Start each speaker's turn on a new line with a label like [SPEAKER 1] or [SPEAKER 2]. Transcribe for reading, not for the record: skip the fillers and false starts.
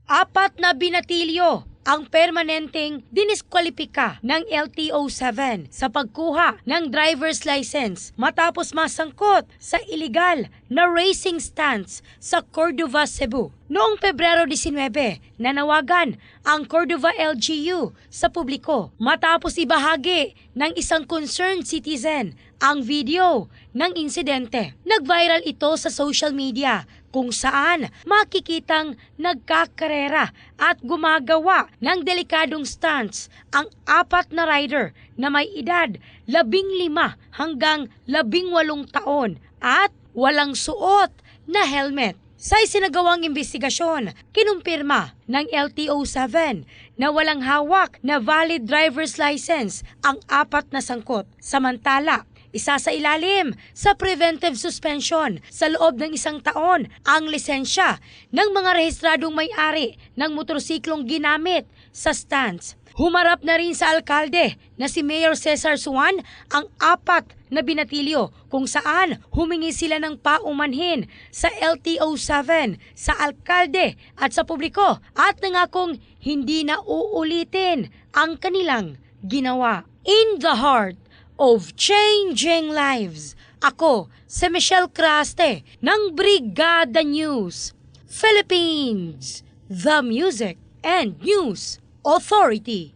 [SPEAKER 1] Apat na binatilyo ang permanenteng diniskwalipika ng LTO-7 sa pagkuha ng driver's license matapos masangkot sa illegal na racing stunts sa Cordova, Cebu. Noong Pebrero 19, nanawagan ang Cordova LGU sa publiko matapos ibahagi ng isang concerned citizen ang video ng insidente. Nag-viral ito sa social media kung saan makikitang nagkakarera at gumagawa ng delikadong stunts ang apat na rider na may edad 15 hanggang 18 taon at walang suot na helmet. Sa isinagawang investigasyon, kinumpirma ng LTO-7 na walang hawak na valid driver's license ang apat na sangkot. Samantala, isa sa ilalim sa preventive suspension sa loob ng 1 taon ang lisensya ng mga rehistradong may-ari ng motorsiklong ginamit sa stunts. Humarap na rin sa alkalde na si Mayor Cesar Suan ang apat na binatilyo kung saan humingi sila ng paumanhin sa LTO-7 sa alkalde at sa publiko at nangakong hindi na uulitin ang kanilang ginawa. In the heart of changing lives, ako si Michelle Craste ng Brigada News Philippines, the Music and News Authority.